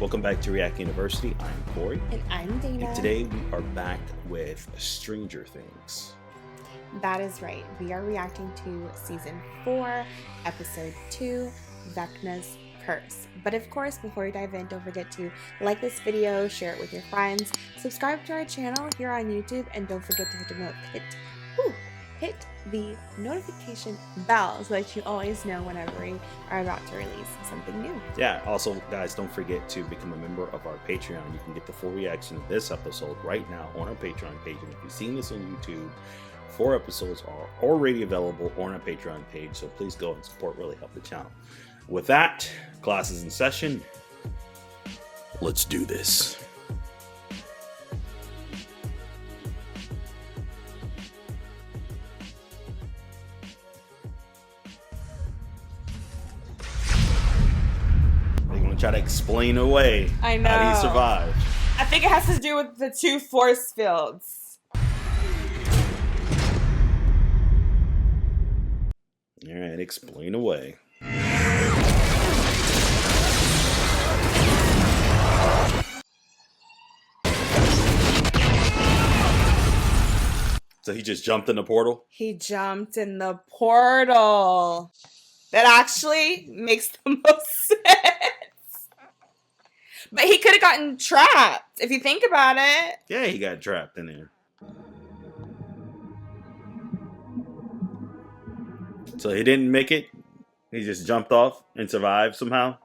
Welcome back to React University. I'm Corey. And I'm Dana. And today we are back with Stranger Things. That is right. We are reacting to Season 4, Episode 2, Vecna's Curse. But of course, before we dive in, don't forget to like this video, share it with your friends, subscribe to our channel here on YouTube, and don't forget to hit the notification bell so that you always know whenever we are about to release something new. Yeah, also guys, don't forget to become a member of our Patreon. You can get the full reaction of this episode right now on our Patreon page. And if you've seen this on YouTube, 4 episodes are already available on our Patreon page, so please go and support, really help the channel. With that, class is in session. Let's do this. Try to explain away I know. How he survived. I think it has to do with the 2 force fields. Alright, explain away. So he just jumped in the portal? He jumped in the portal. That actually makes the most sense. But he could have gotten trapped, if you think about it. Yeah, he got trapped in there. So he didn't make it? He just jumped off and survived somehow?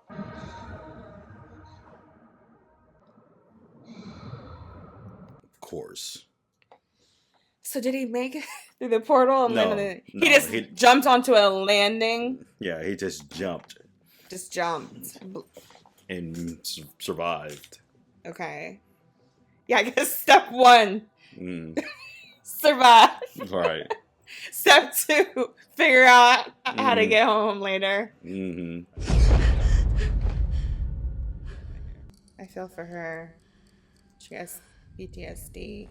Of course. So did he make it through the portal? And No, he jumped onto a landing? Yeah, he just jumped. Just jumped. And survived. Okay. Yeah, I guess step 1. Survive. Right. Step 2, figure out how to get home later. I feel for her. She has PTSD.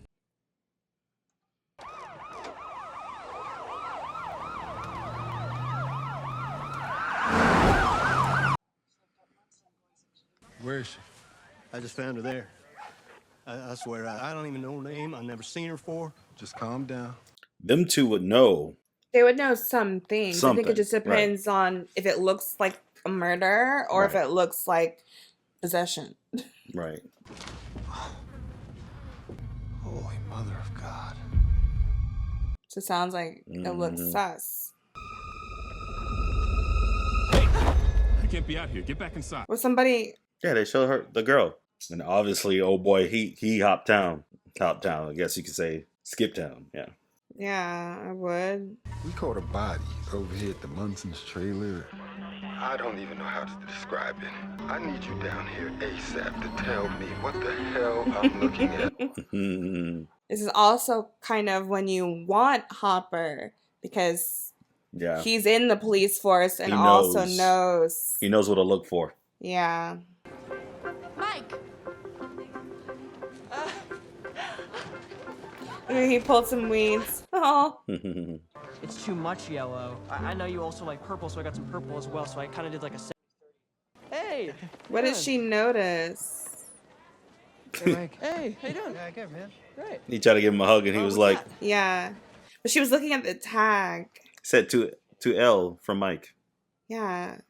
Where is she? I just found her there. I swear, I don't even know her name. I've never seen her before. Just calm down. Them two would know. They would know some things. I think it just depends on if it looks like a murder or if it looks like possession. Right. Holy Mother of God. So it sounds like it looks sus. Hey, you can't be out here. Get back inside. Was somebody... Yeah, they showed her, the girl. And obviously, oh boy, he hopped town. Top town, I guess you could say. Skip town, yeah. Yeah, I would. We caught a body over here at the Munson's trailer. I don't even know how to describe it. I need you down here ASAP to tell me what the hell I'm looking at. This is also kind of when you want Hopper, because he's in the police force and also knows. He knows what to look for. Yeah. Mike! He pulled some weeds. Oh. It's too much yellow. I know you also like purple, so I got some purple as well, so I kind of did like a 70-30. Hey! What did she notice? Hey, Mike. Hey, how you doing? Yeah, good, man. Great. He tried to give him a hug and he was like... Yeah. But she was looking at the tag. Said to L from Mike. Yeah.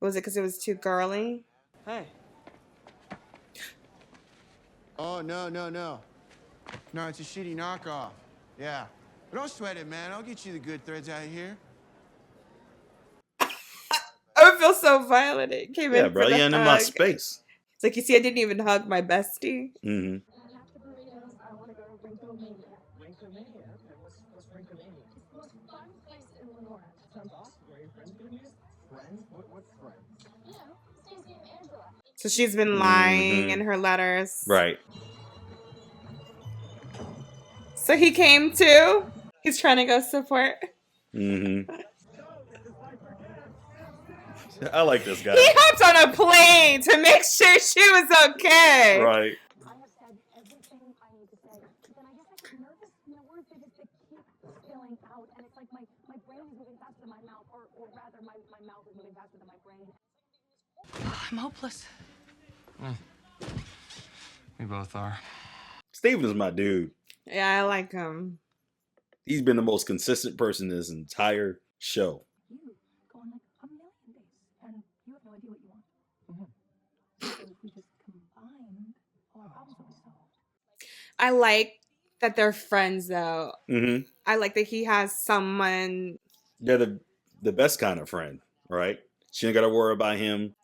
Was it because it was too girly? Hey. Oh, no. No, it's a shitty knockoff. Yeah. But don't sweat it, man. I'll get you the good threads out here. I would feel so violated. It came in. Yeah, bro, you're in my space. It's like, you see, I didn't even hug my bestie. So she's been lying in her letters. Right. So he came too? He's trying to go support. I like this guy. He hopped on a plane to make sure she was okay. Right. I have said everything I need to say. But then I guess I get nervous and the words they keep spilling out. And it's like my brain is moving faster than my mouth. Or rather, my mouth is moving faster than my brain. I'm hopeless. We both are. Steven is my dude. Yeah, I like him. He's been the most consistent person in this entire show. You go on like a million days, and you have no idea what you want. So if we just combined, all our problems will be solved. I like that they're friends, though. Mm-hmm. I like that he has someone. They're the best kind of friend, right? She ain't got to worry about him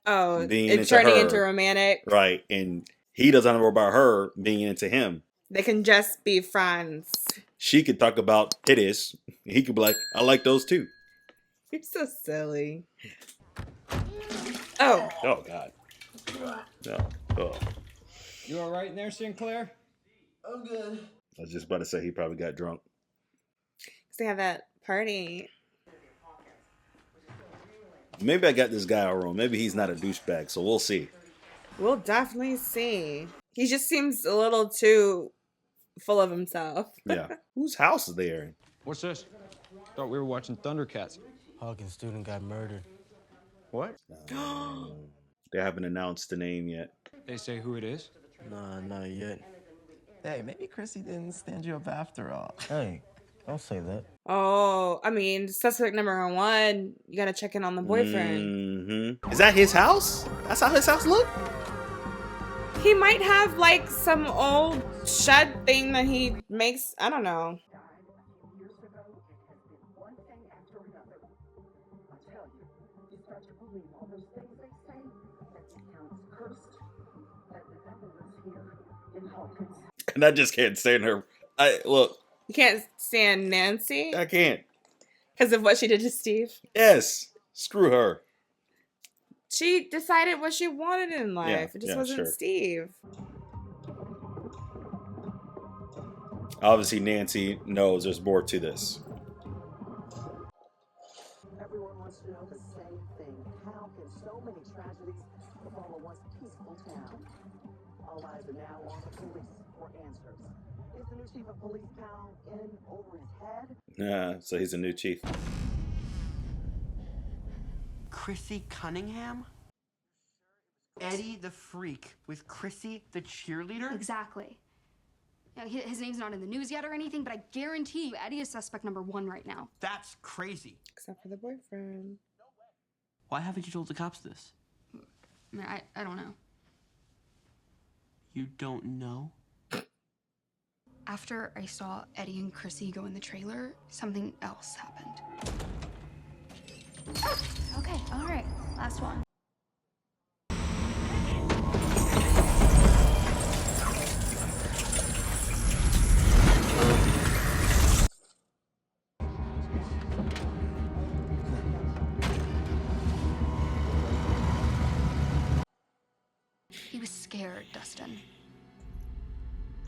being It's into turning her, into romantic. right? And he doesn't have to worry about her being into him. They can just be friends. She could talk about titties. He could be like, I like those too. You're so silly. Oh. Oh, God. No. Oh. You all right in there, Sinclair? I'm good. I was just about to say he probably got drunk. Because they have that party. Maybe I got this guy all wrong. Maybe he's not a douchebag, so we'll see. We'll definitely see. He just seems a little too full of himself. Yeah. Whose house is they in? What's this? Thought we were watching Thundercats. Hawkins' student got murdered. What? They haven't announced the name yet. They say who it is? Nah, not yet. Hey, maybe Chrissy didn't stand you up after all. Hey, don't say that. Oh, I mean, suspect number one, you gotta check in on the boyfriend. Mm-hmm. Is that his house? That's how his house look? He might have like some old shed thing that he makes. I don't know. And I just can't stand her. Look. You can't stand Nancy I can't. because of what she did to Steve. Yes. Screw her. She decided what she wanted in life. Yeah, It just yeah, wasn't sure. Steve. Obviously, Nancy knows there's more to this. Everyone wants to know the same thing. How can so many tragedies befall a once peaceful town? All eyes are now on the police for answers. Is the new chief of police town in over his head? So he's a new chief. Chrissy Cunningham? Eddie the freak with Chrissy the cheerleader? Exactly. Now, his name's not in the news yet or anything, but I guarantee you Eddie is suspect number one right now. That's crazy. Except for the boyfriend. Why haven't you told the cops this? I mean, I don't know. You don't know? After I saw Eddie and Chrissy go in the trailer, something else happened. Okay, all right, last one. He was scared, Dustin.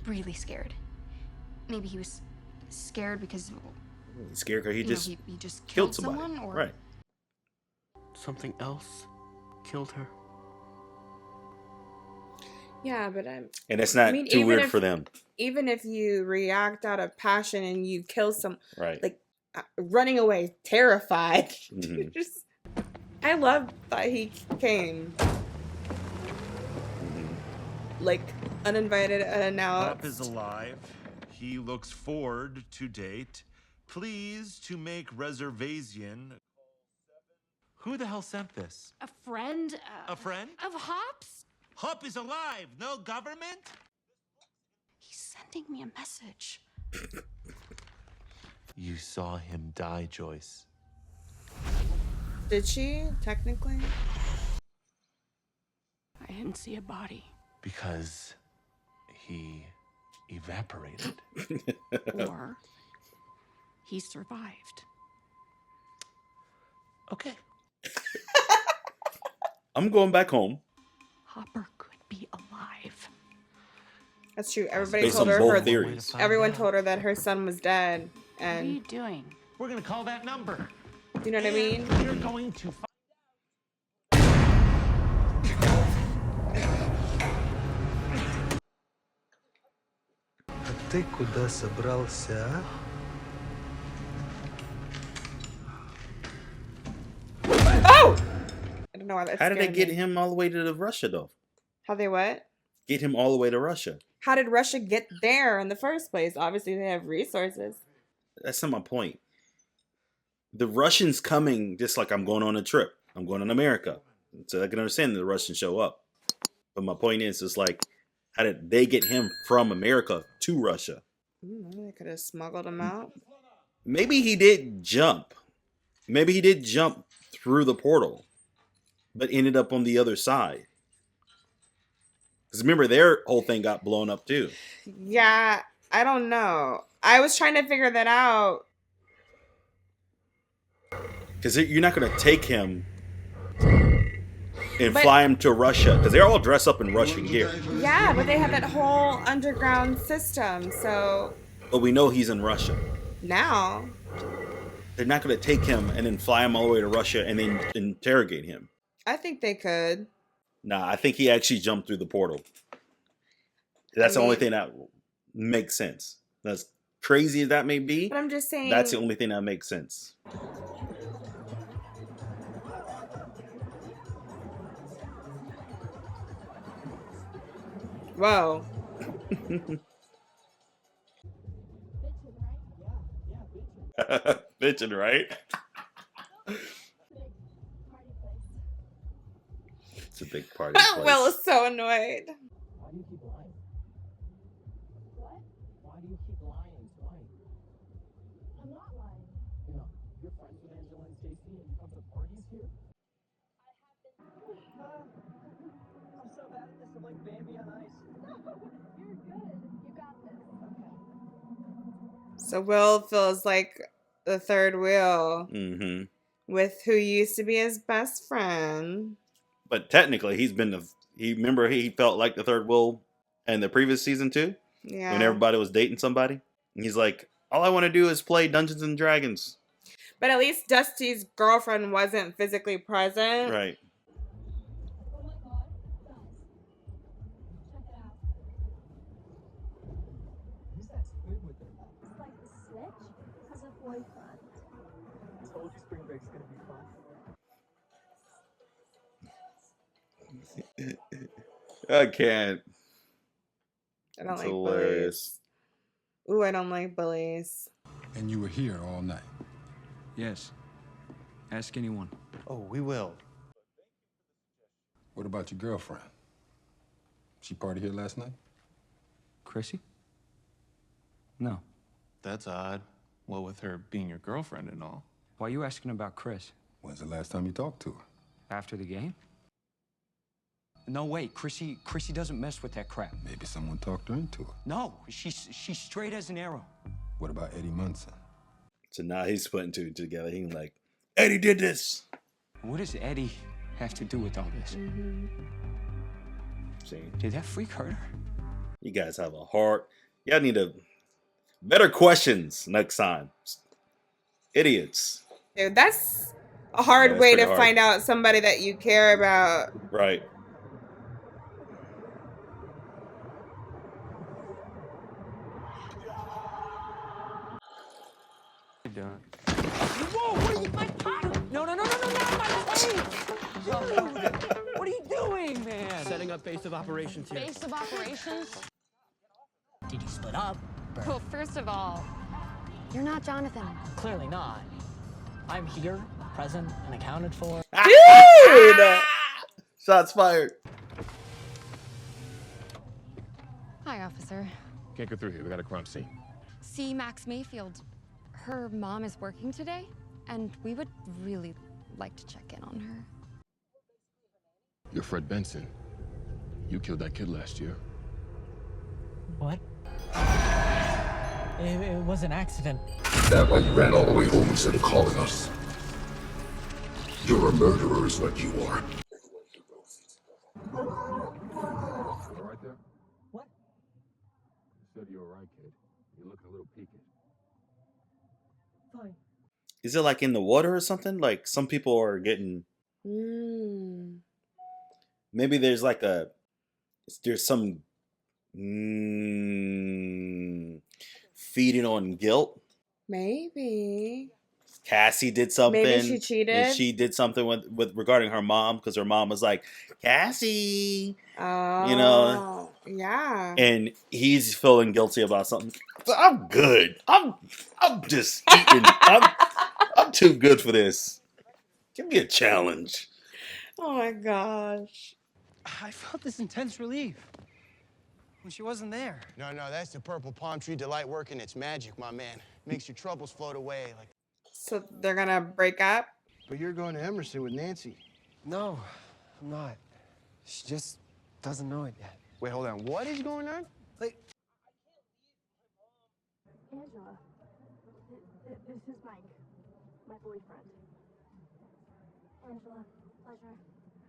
Really scared. Maybe he was scared because Scared because he just he just killed killed somebody. someone, or Right. Something else killed her. Yeah, but I'm. And it's not too even weird if- for them. Even if you react out of passion and you kill some, Right. like running away, terrified. Mhm. Just, I love that he came. Like uninvited, unannounced. Up is alive. He looks forward to date. Please to make reservation. Who the hell sent this? a friend. A friend? Of Hops? Hop is alive. No government? He's sending me a message. You saw him die, Joyce. Did she technically? I didn't see a body. Because he evaporated. Or he survived. Okay. I'm going back home. Hopper could be alive. That's true. Everybody Based told on her both her. theories. Everyone told her that her son was dead, What are you and doing? We're gonna call that number. you know what I mean. You're going to find Ты куда собрался, а? Oh! I don't know why that's. How did they scared get me. him all the way to Russia, though? How they what? Get him all the way to Russia. How did Russia get there in the first place? Obviously, they have resources. That's not my point. The Russians coming just like I'm going on a trip. I'm going to America. So I can understand that the Russians show up. But my point is, it's like, how did they get him from America to Russia? They could have smuggled him out. Maybe he did jump. Maybe he did jump through the portal, but ended up on the other side. Because remember, their whole thing got blown up too. Yeah, I don't know. I was trying to figure that out. Because you're not going to take him and fly him to Russia. Because they're all dressed up in Russian gear. Yeah, but they have that whole underground system, so... But we know he's in Russia. Now... They're not going to take him and then fly him all the way to Russia and then interrogate him. I think they could. Nah, I think he actually jumped through the portal. That's the only thing that makes sense. As crazy as that may be, but I'm just saying, that's the only thing that makes sense. Whoa. Bitchin', right? It's a big party place. Will is so annoyed. Why do you keep lying? What? Why do you keep lying? Why? I'm not lying. You know, you're friends with Angela and Stacy and you come to parties here? I'm so bad at this, I'm like Bambi on ice. No, you're good. You got this. So Will feels like the third wheel with who used to be his best friend. But technically, he's been remember he felt like the third wheel in the previous season too? Yeah. When everybody was dating somebody? And he's like, all I want to do is play Dungeons and Dragons. But at least Dusty's girlfriend wasn't physically present. Right. Oh my god, guys. Check it out. Who's that squid with her? It's like the snitch has a boyfriend. I told you spring break's gonna be fun. I can't. I don't It's like hilarious. bullies. Ooh, I don't like bullies. And you were here all night? Yes. Ask anyone. Oh, we will. What about your girlfriend? She party here last night? Chrissy? No. That's odd. Well, with her being your girlfriend and all. Why are you asking about Chris? When's the last time you talked to her? After the game? No, wait. Chrissy doesn't mess with that crap. Maybe someone talked her into it. No, she's straight as an arrow. What about Eddie Munson? So now he's putting two together. He's like, Eddie did this. What does Eddie have to do with all this? See, did that freak hurt her? You guys have a heart. Y'all need better questions next time. Idiots. Dude, that's a hard way to find out somebody that you care about. Right. Done. Whoa, what are you, my pot? No, not my plate! Dude, what are you doing, man? Setting up base of operations here. Base of operations? Did you split up? Well, first of all, you're not Jonathan. Clearly not. I'm here, present, and accounted for. Dude! Shots fired. Hi, officer. Can't go through here. We got a crime scene. See Max Mayfield. Her mom is working today, and we would really like to check in on her. You're Fred Benson. You killed that kid last year. What? It was an accident. That why you ran all the way home instead of calling us? You're a murderer is what you are. Right there? What? You said you were right, kid. You're looking a little peaked. Fine. Is it like in the water or something? Like some people are getting... Maybe there's like there's some feeding on guilt. Maybe. Cassie did something. Maybe she cheated. And she did something with regarding her mom, because her mom was like, Cassie. Oh, you know. Yeah. And he's feeling guilty about something. But I'm good. I'm just eating. I'm too good for this. Give me a challenge. Oh my gosh. I felt this intense relief when she wasn't there. No, that's the purple palm tree delight working its magic, my man. Makes your troubles float away like. So they're gonna break up? But you're going to Emerson with Nancy. No, I'm not. She just doesn't know it yet. Wait, hold on. What is going on? Like, Angela, this is Mike, my boyfriend. Angela, pleasure.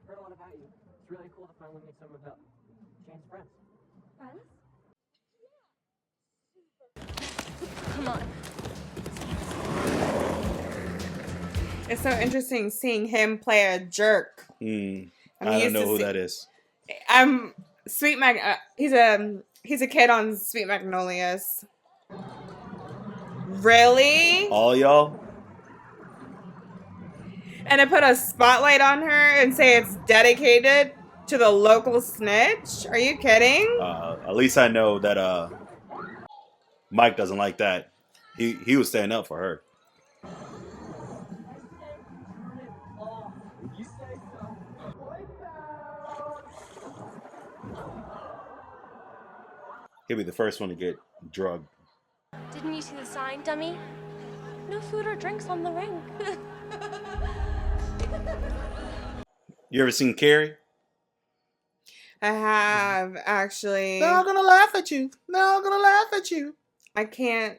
Heard a lot about you. It's really cool to finally meet someone about Shane's friends. Friends? Come on. It's so interesting seeing him play a jerk. I don't know who that is. He's a kid on Sweet Magnolias. Really? All y'all? And to put a spotlight on her and say it's dedicated to the local snitch? Are you kidding? At least I know that Mike doesn't like that. He was standing up for her. He'll be the first one to get drugged. Didn't you see the sign, dummy? No food or drinks on the rink. You ever seen Carrie? I have, actually. They're all gonna laugh at you. They're all gonna laugh at you. I can't.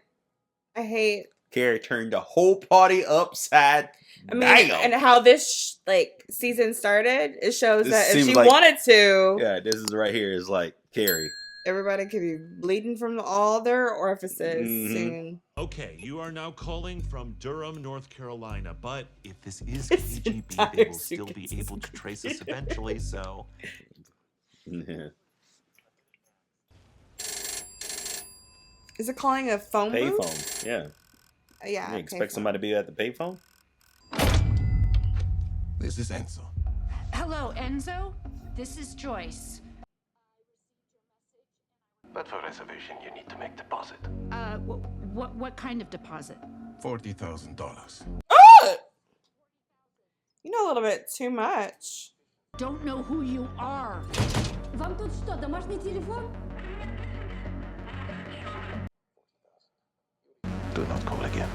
I hate. Carrie turned the whole party upside down. And how this season started, it shows This that if seems she like- wanted to, Yeah, this is right here is like Carrie. everybody could be bleeding from all their orifices soon. Okay, you are now calling from Durham, North Carolina, but if this is This KGB, entire they will still suitcase be is able to trace us eventually, so... Yeah. Is it calling a phone booth? Payphone. Yeah. Yeah. You expect somebody to be at the payphone? This is Enzo. Hello, Enzo. This is Joyce. But for reservation, you need to make deposit. What kind of deposit? $40,000. Oh! You know a little bit too much. Don't know who you are. Вам тут что, домашний телефон? Do not call again.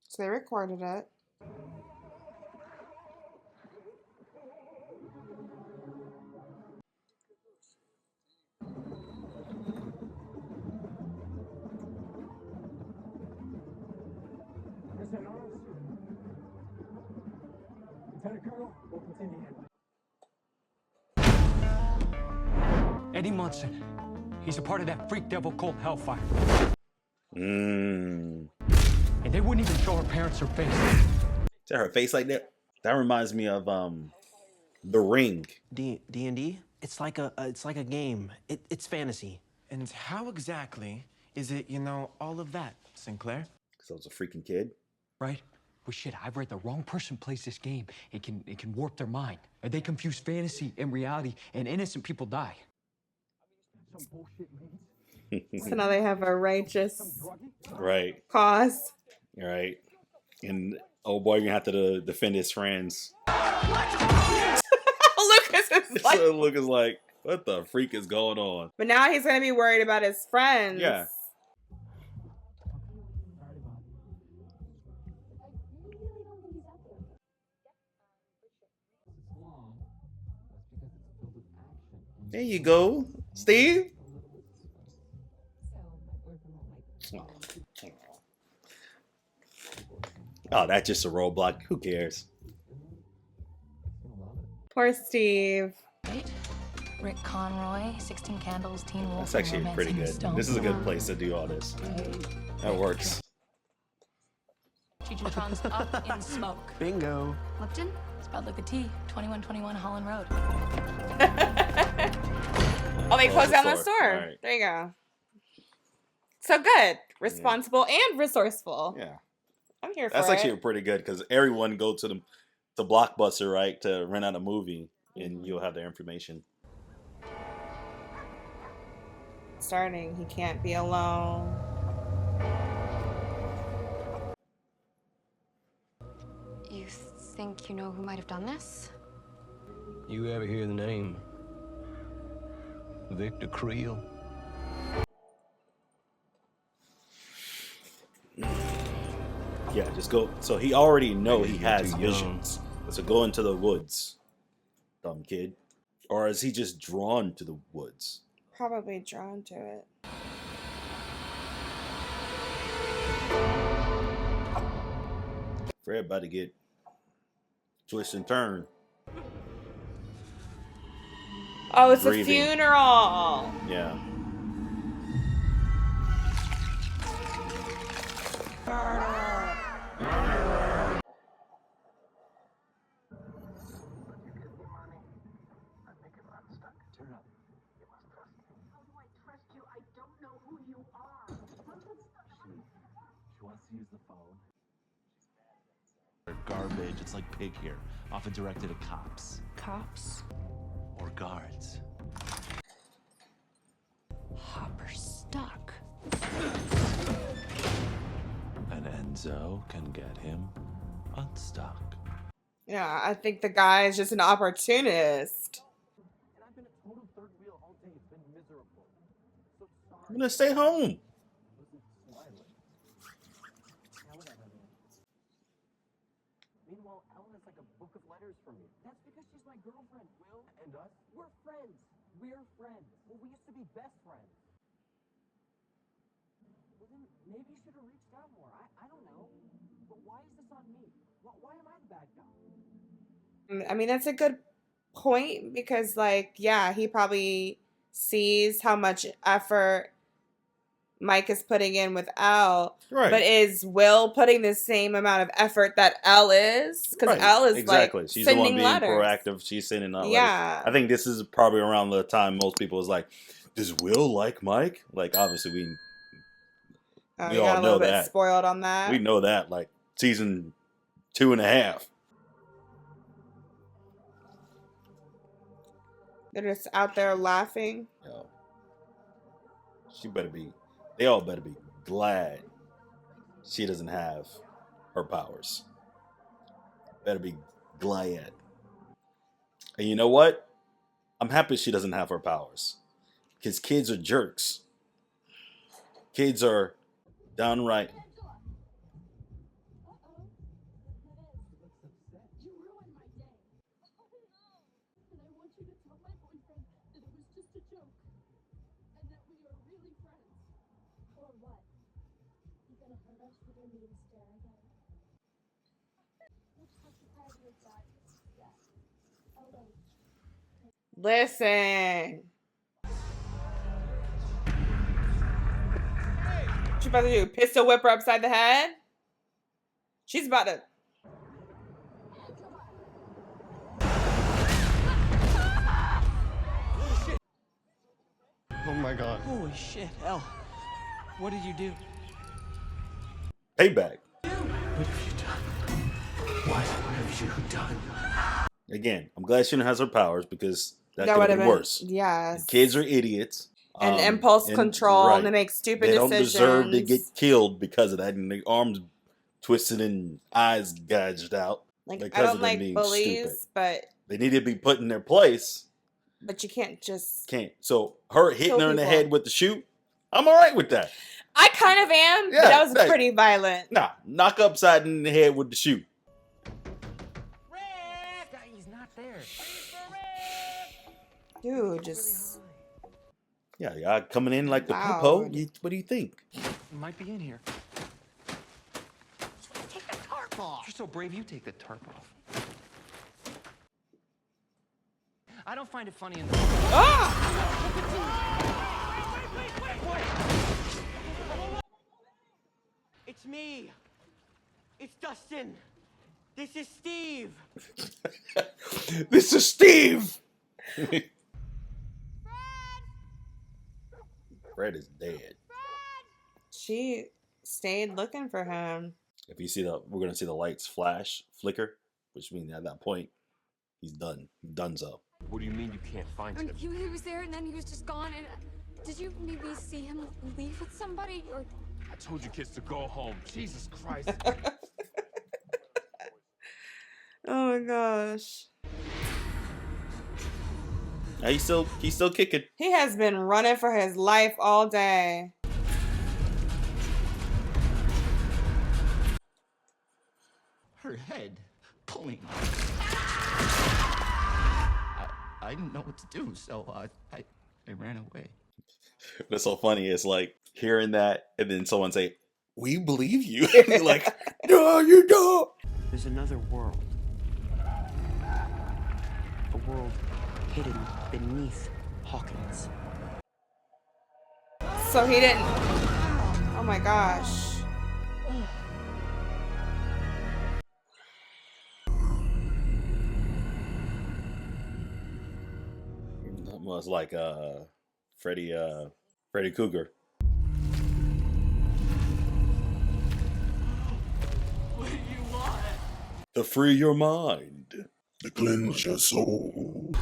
So they recorded it. Eddie Munson. He's a part of that freak devil cult Hellfire. And they wouldn't even show her parents her face. Is that her face like that? That reminds me of The Ring. D&D? It's like a game. It's fantasy. And how exactly is it, all of that, Sinclair? Because I was a freaking kid. Right? Well, shit, I've read the wrong person plays this game. It can warp their mind. And they confuse fantasy and reality, and innocent people die. So now they have a righteous cause. Right. And oh boy, you're gonna have to defend his friends. Lucas is like, So Lucas like, what the freak is going on? but now he's gonna be worried about his friends. Yeah. There you go, Steve. Oh, that's just a roadblock. Who cares? Poor Steve. Rick Conroy, 16 Candles, Teen Wolf. That's actually pretty good. This is a good place to do all this. That works. Cheech up in smoke. Bingo. Lipton, spelled like a T, 2121 Holland Road. Oh, they closed down the store. store. All right. There you go. So good. Responsible and resourceful. Yeah. I'm here for That's it. actually pretty good because everyone go to the Blockbuster, right, to rent out a movie, and you'll have their information. Starting, he can't be alone. You think you know who might have done this? You ever hear the name Victor Creel? Yeah, just go. So he already know he you're has too visions. So go into the woods, dumb kid. Or is he just drawn to the woods? Probably drawn to it. Fred about to get twist and turn. Oh, it's Grieving. a funeral. Yeah. She wants to use the phone. Garbage. It's like pig here. Often directed at cops. Cops? Or guards. Hopper's stuck. And Enzo can get him unstuck. Yeah, I think the guy is just an opportunist. I'm gonna stay home. Meanwhile, Ellen is like a book of letters for me. That's because she's my girlfriend, Will. And us? We're friends. We're friends. Well, we used to be best friends. Well, then maybe you should have reached out more. I don't know. But why is this on me? Why am I the bad guy? I mean, that's a good point because, like, yeah, he probably sees how much effort Mike is putting in with Elle. Right. But is Will putting the same amount of effort that Elle is? Because Right. Elle is exactly. like She's the one sending being letters. proactive. She's sending out Yeah. letters. I think this is probably around the time most people was like, "Does Will like Mike?" Like, obviously we You all got a know little bit that. spoiled on that. We know that, like season 2.5. They're just out there laughing. Yo, she better be. They all better be glad she doesn't have her powers. Better be glad. And you know what? I'm happy she doesn't have her powers. Because kids are jerks. Kids are downright. Listen. What you about to do? Pistol whip her upside the head? She's about to. Oh my god. Holy shit, Elle. What did you do? Payback. What have you done? What have you done? Again, I'm glad she has her powers because that That could would have have been been worse. yes. Kids are idiots. And impulse control, right. and they make stupid They don't decisions. deserve to get killed because of that, and their arms twisted and eyes gouged out. Like, because I don't of them like being bullies, stupid. but They need to be put in their place. you can't just. Can't. So her hitting Kill her in the people. head with the shoe, I'm all right with that. I kind of am, but that was hey. pretty violent. Nah, knock upside in the head with the shoe. He's not there. Dude, just. Yeah, y'all coming in like the Loud. poo-po. What do you think? It might be in here. Take the tarp off. You're so brave, you take the tarp off. I don't find it funny in It's me. It's Dustin. This is Steve. This is Steve. Fred is dead. She stayed looking for him. If you see we're gonna see the lights flicker, which means at that point he's done. Dunzo. What do you mean you can't find him? He was there and then he was just gone. And did you maybe see him leave with somebody? Or I told you kids to go home. Jesus Christ. Oh my gosh. He's still kicking. He has been running for his life all day. Her head pulling. I didn't know what to do, so I ran away. What's so funny is like hearing that and then someone say, "We believe you." You're like, "No, you don't." There's another world. A world hidden beneath Hawkins. So he didn't. Oh my gosh. That was like Freddy Cougar. What do you want? To free your mind. To cleanse your soul.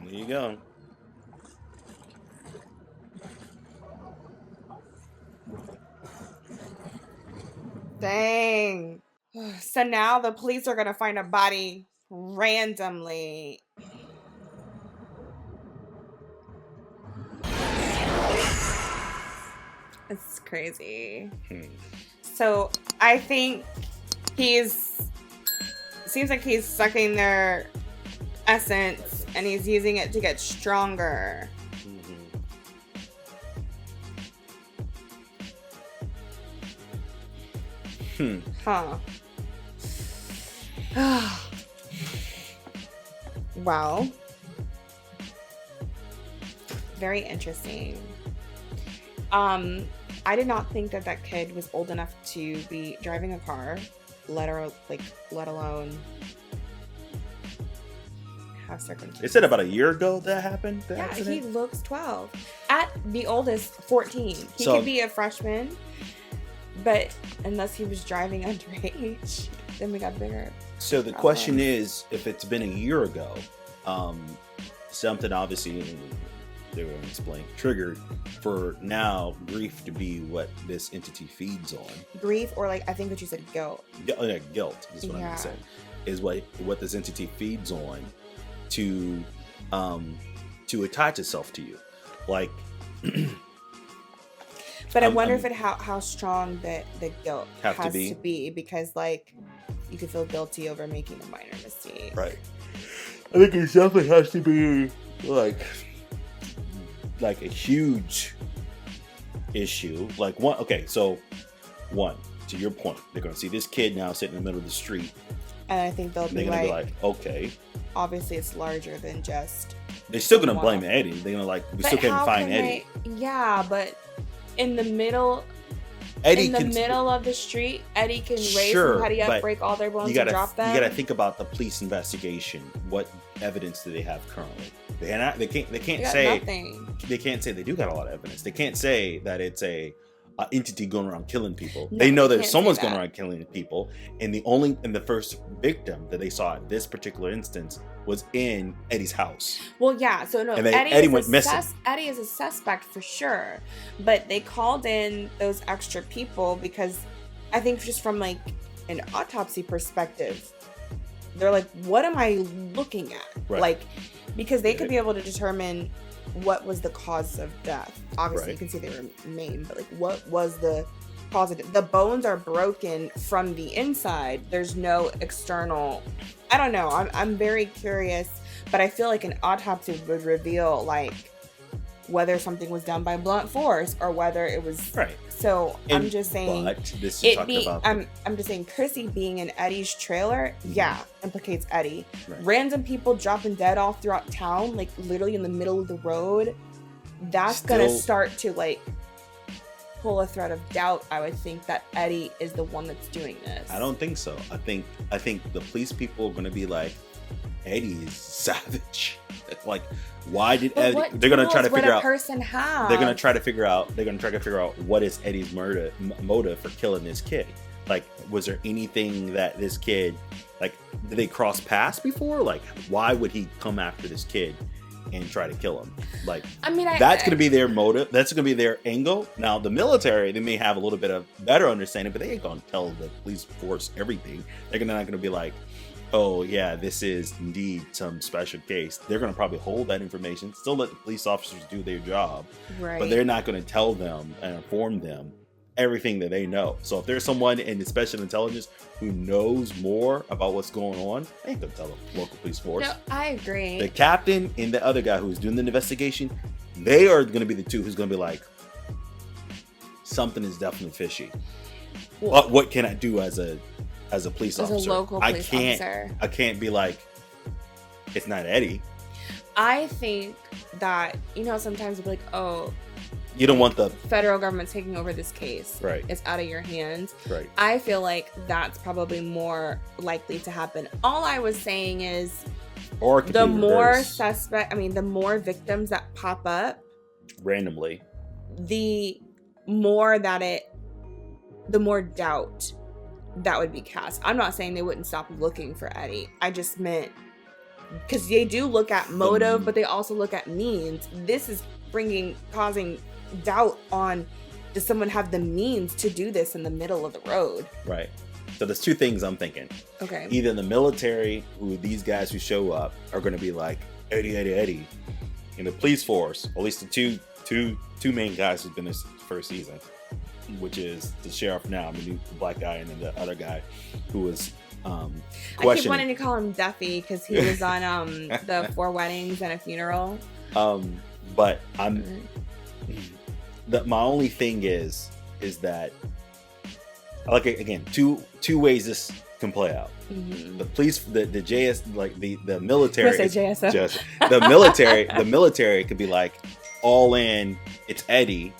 There you go. Dang. So now the police are gonna find a body randomly. It's crazy. So I think seems like he's sucking their essence and he's using it to get stronger. Huh. Well, very interesting. I did not think that kid was old enough to be driving a car, let alone have circumstances. It said about a year ago that happened. The Yeah, accident? he looks 12. At the oldest, 14. He could be a freshman, but unless he was driving underage, then we got bigger. So the question is, if it's been a year ago, something obviously they were explain triggered for now grief to be what this entity feeds on. Grief, or like I think what you said, guilt. Guilt is what I'm gonna say. Is what this entity feeds on to attach itself to you, like. But I wonder if how strong the guilt has to be, because like you could feel guilty over making a minor mistake. Right. I think it definitely has to be like a huge issue. Like one, to your point, they're gonna see this kid now sitting in the middle of the street. And I think they'll be like, okay. Obviously it's larger than just. They're still gonna blame Eddie. They're gonna we still can't find Eddie. Yeah, but in the middle middle of the street, Eddie can raise somebody up, break all their bones, and drop them. You gotta think about the police investigation. What evidence do they have currently? They can't say nothing. They can't say they do got a lot of evidence. They can't say that it's a entity going around killing people. No, they know that someone's going around killing people, and the first victim that they saw at this particular instance was in Eddie's house. Well, yeah. So no, Eddie went missing. Eddie is a suspect for sure, but they called in those extra people because I think just from like an autopsy perspective, they're like, what am I looking at? Right. Like, because they could be able to determine what was the cause of death. Obviously, you can see they were maimed, but like, what was the cause of it? The bones are broken from the inside. There's no external. I don't know. I'm very curious, but I feel like an autopsy would reveal like whether something was done by blunt force or whether it was right. So I'm just saying, I'm just saying, Chrissy being in Eddie's trailer, implicates Eddie. Right. Random people dropping dead all throughout town, like literally in the middle of the road. That's gonna start to like pull a thread of doubt, I would think that Eddie is the one that's doing this. I don't think so. I think the police people are going to be like, Eddie is savage. Like, why did Eddie? They're going to try to figure out. Person have? They're going to try to figure out. They're going to try to figure out what is Eddie's motive for killing this kid. Like, was there anything that this kid, like, did they cross paths before? Like, why would he come after this kid and try to kill him? Like, I mean, that's going to be their motive. That's going to be their angle. Now, the military, they may have a little bit of better understanding, but they ain't going to tell the police force everything. They're not going to be like, oh yeah, this is indeed some special case. They're going to probably hold that information, still let the police officers do their job, right? But they're not going to tell them and inform them everything that they know. So if there's someone in the special intelligence who knows more about what's going on, they ain't gonna tell the local police force. No, I agree. The captain and the other guy who's doing the investigation, they are going to be the two who's going to be like, something is definitely fishy. Well, what can I do as a police officer? As a local police officer. I can't be like, it's not Eddie. I think that, you know, sometimes we'll be like, oh, you don't want the federal government taking over this case. Right. It's out of your hands. Right. I feel like that's probably more likely to happen. All I was saying is, or the more the more victims that pop up randomly, the more doubt that would be cast. I'm not saying they wouldn't stop looking for Eddie. I just meant, because they do look at motive, but they also look at means. This is causing doubt on, does someone have the means to do this in the middle of the road? Right. So there's two things I'm thinking. Okay. Either the military, who these guys who show up are going to be like, Eddie. And the police force, at least the two main guys who've been this first season, which is the sheriff now, the new black guy, and then the other guy who was questioning. I keep wanting to call him Duffy because he was on the 4 Weddings and a Funeral. But my only thing is that, like, again, two ways this can play out. Mm-hmm. The police, the JS, like the military, JSO. the military could be like, all in, it's Eddie,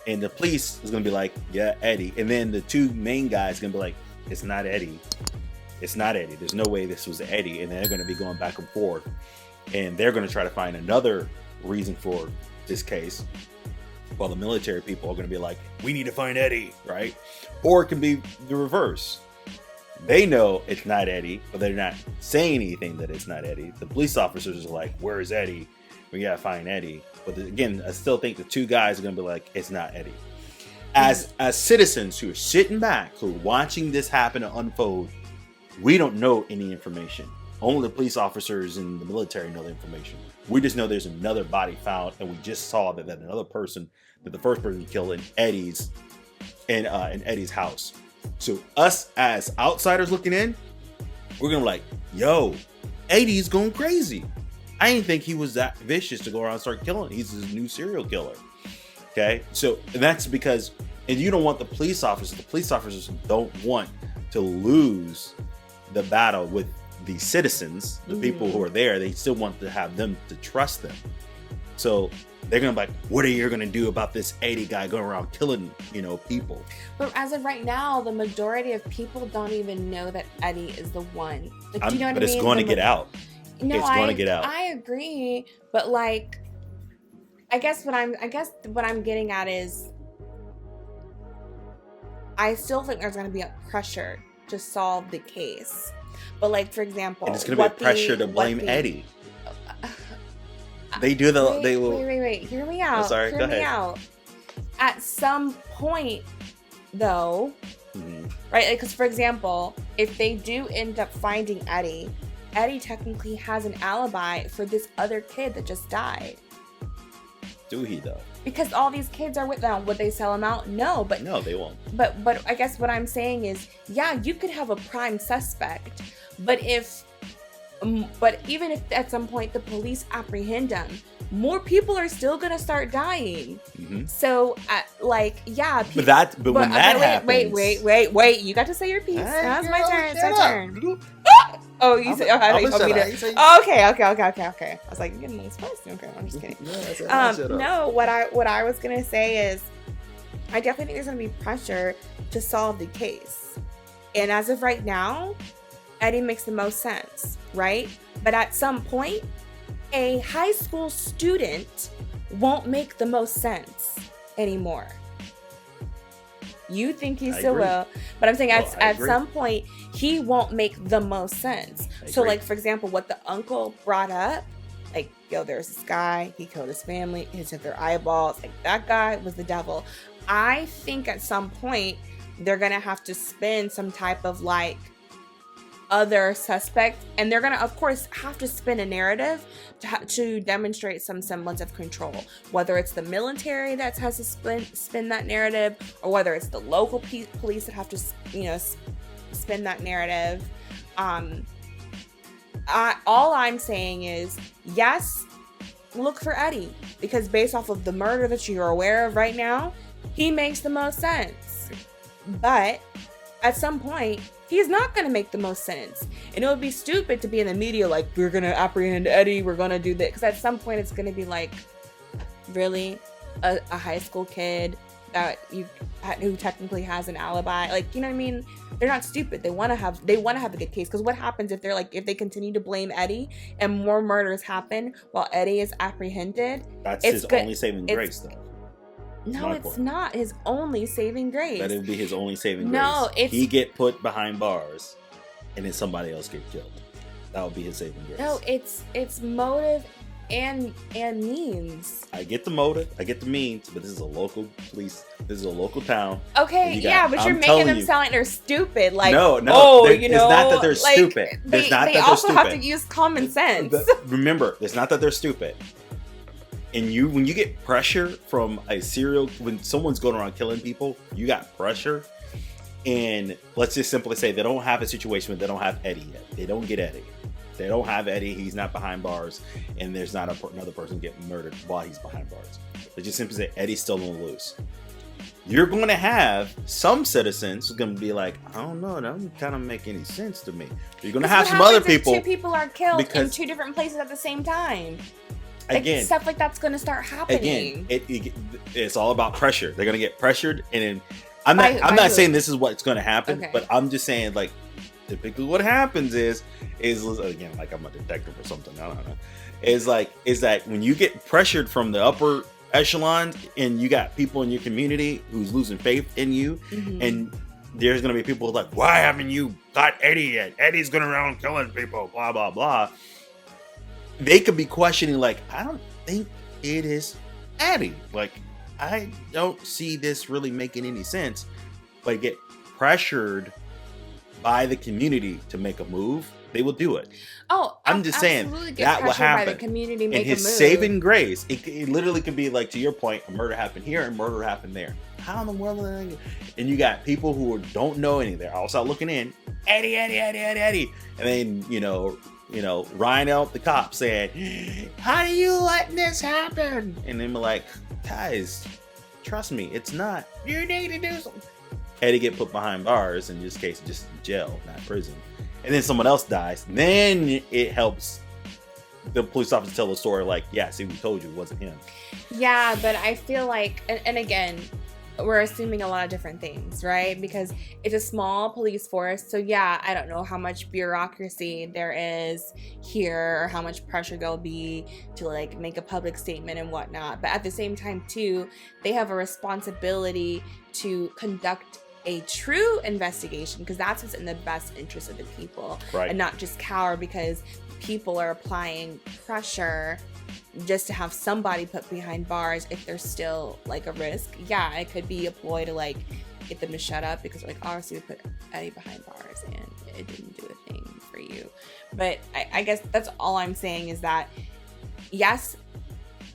and the police is gonna be like, yeah, Eddie, and then the two main guys gonna be like, it's not Eddie. There's no way this was Eddie, and they're gonna be going back and forth, and they're gonna try to find another reason for this case, while the military people are going to be like, we need to find Eddie, right? Or it can be the reverse. They know it's not Eddie, but they're not saying anything that it's not Eddie. The police officers are like, where is Eddie? We got to find Eddie. But again, I still think the two guys are going to be like, it's not Eddie. As citizens who are sitting back, who are watching this happen and unfold, we don't know any information. Only the police officers and the military know the information. We just know there's another body found, and we just saw that another person, that the first person killed in Eddie's house. So us as outsiders looking in, we're gonna be like, yo, Eddie's going crazy. I didn't think he was that vicious to go around and start killing. He's a new serial killer. Okay, so that's because, and you don't want the police officers. The police officers don't want to lose the battle with the citizens, the people who are there. They still want to have them to trust them. So they're gonna be like, what are you gonna do about this 80 guy going around killing, people? But as of right now, the majority of people don't even know that Eddie is the one. Like, do you know what I mean? But it's going to get out. No, it's going to get out. I agree, but like, I guess what I'm getting at is, I still think there's gonna be a pressure to solve the case. But like, for example, and it's going to be a pressure to blame Eddie. They do the. They will. Wait. Hear me out. I'm sorry. Go ahead. Out. At some point, though, right? Because for example, if they do end up finding Eddie technically has an alibi for this other kid that just died. Do he though? Because all these kids are with them. Would they sell him out? No, but no, they won't. But I guess what I'm saying is, yeah, you could have a prime suspect, but even if at some point the police apprehend him, more people are still gonna start dying. Mm-hmm. So, yeah. When that happens, wait! You got to say your piece. That's my turn. It's my turn. Oh, you said okay. I was like, you're getting a little spicy. Okay, I'm just kidding. No, what I was gonna say is, I definitely think there's going to be pressure to solve the case. And as of right now, Eddie makes the most sense, right? But at some point, a high school student won't make the most sense anymore. You think he still will, but I'm saying at some point, he won't make the most sense. So like, for example, what the uncle brought up, like, yo, there's this guy, he killed his family, he took their eyeballs, like that guy was the devil. I think at some point, they're gonna have to spin some type of like other suspect, and they're gonna of course have to spin a narrative to demonstrate some semblance of control, whether it's the military that has to spin that narrative, or whether it's the local police that have to, you know, spin that narrative. All I'm saying is, yes, look for Eddie, because based off of the murder that you're aware of right now, he makes the most sense. But at some point, he's not going to make the most sense. And it would be stupid to be in the media like, we're going to apprehend Eddie, we're going to do this. Because at some point, it's going to be like, really? A high school kid that who technically has an alibi? Like, you know what I mean? They're not stupid. They want to have a good case. Because what happens if they continue to blame Eddie and more murders happen while Eddie is apprehended? That's his only saving grace, though. No, it's not his only saving grace. That would be his only saving grace. No, he get put behind bars, and then somebody else get killed. That would be his saving grace. No, it's motive and means. I get the motive, I get the means, but this is a local police. This is a local town. Okay, but you're making them sound like they're stupid. Like, no, you know, it's not that they're stupid. They also have to use common sense. Remember, it's not that they're stupid. And when you get pressure from when someone's going around killing people, you got pressure. And let's just simply say they don't have a situation where they don't have Eddie yet. They don't get Eddie. They don't have Eddie. He's not behind bars, and there's not another person getting murdered while he's behind bars. They just simply say Eddie's still on the loose. You're going to have some citizens who's going to be like, I don't know, that doesn't kind of make any sense to me. You're going to have some other people. 2 people are killed in 2 different places at the same time. Again, stuff like that's going to start happening. Again, it's all about pressure. They're going to get pressured, and then I'm not saying this is what's going to happen, but I'm just saying, like, typically what happens is again, like I'm a detective or something. I don't know. Is that when you get pressured from the upper echelons, and you got people in your community who's losing faith in you, and there's going to be people like, why haven't you got Eddie yet? Eddie's going around killing people, blah blah blah. They could be questioning, like, I don't think it is Eddie. Like, I don't see this really making any sense. But get pressured by the community to make a move, they will do it. Oh, I'm just saying that will happen. By the community make and his a move. Saving grace, it literally could be like, to your point, a murder happened here and murder happened there. How in the world? And you got people who don't know anything. They're all start looking in, Eddie, and then Ryan out the cop saying, how are you letting this happen? And then we're like, guys, trust me, it's not. You need to do something. Eddie get put behind bars, in this case, just jail, not prison. And then someone else dies. Then it helps the police officer tell the story like, yeah, see, we told you it wasn't him. Yeah, but I feel like, and again, we're assuming a lot of different things, right? Because it's a small police force. So yeah, I don't know how much bureaucracy there is here or how much pressure there'll be to like make a public statement and whatnot. But at the same time too, they have a responsibility to conduct a true investigation, because that's what's in the best interest of the people, right? And not just cower because people are applying pressure just to have somebody put behind bars if they're still like a risk. Yeah, it could be a ploy to like get them to shut up because like, obviously we put Eddie behind bars and it didn't do a thing for you. But I guess that's all I'm saying is that yes,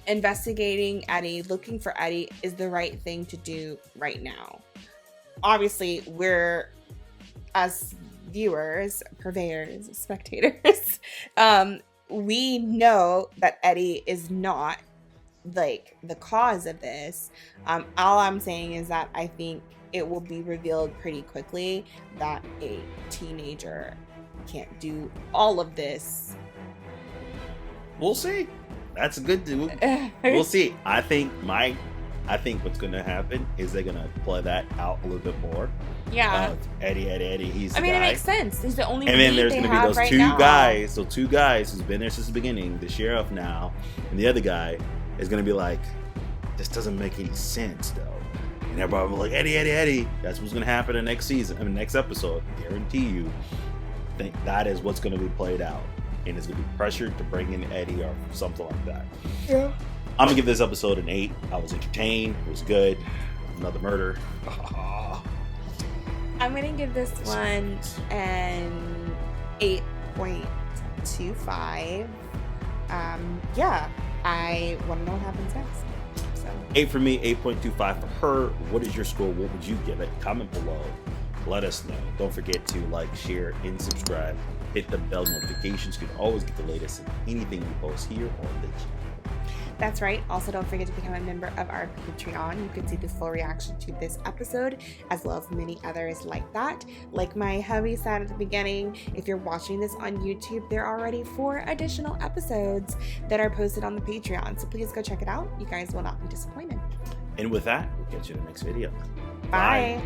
investigating Eddie, looking for Eddie is the right thing to do right now. Obviously, we're, as viewers, purveyors, spectators, we know that Eddie is not like the cause of this. All I'm saying is that I think it will be revealed pretty quickly that a teenager can't do all of this. We'll see. That's a good. We'll see. I think my I think what's going to happen is they're going to play that out a little bit more. Yeah. Eddie, he's the I mean, guy. It makes sense. He's the only And then lead there's they going to be have those right two now. guys, so two guys who's been there since the beginning, the sheriff now, and the other guy is going to be like, this doesn't make any sense, though. And everybody will be like, Eddie. That's what's going to happen in the next season, next episode. I guarantee you. I think that is what's going to be played out. And it's going to be pressured to bring in Eddie or something like that. Yeah. I'm going to give this episode an 8. I was entertained. It was good. Another murder. I'm going to give this one an 8.25. Yeah, I want to know what happens next. So 8 for me, 8.25 for her. What is your score? What would you give it? Comment below. Let us know. Don't forget to like, share, and subscribe. Hit the bell notifications. You can always get the latest in anything we post here on the channel. that's right. Also, don't forget to become a member of our Patreon. You can see the full reaction to this episode, as well as many others like that. Like my hubby said at the beginning, if you're watching this on YouTube, there are already 4 additional episodes that are posted on the Patreon. So please go check it out. You guys will not be disappointed. And with that, we'll catch you in the next video. Bye.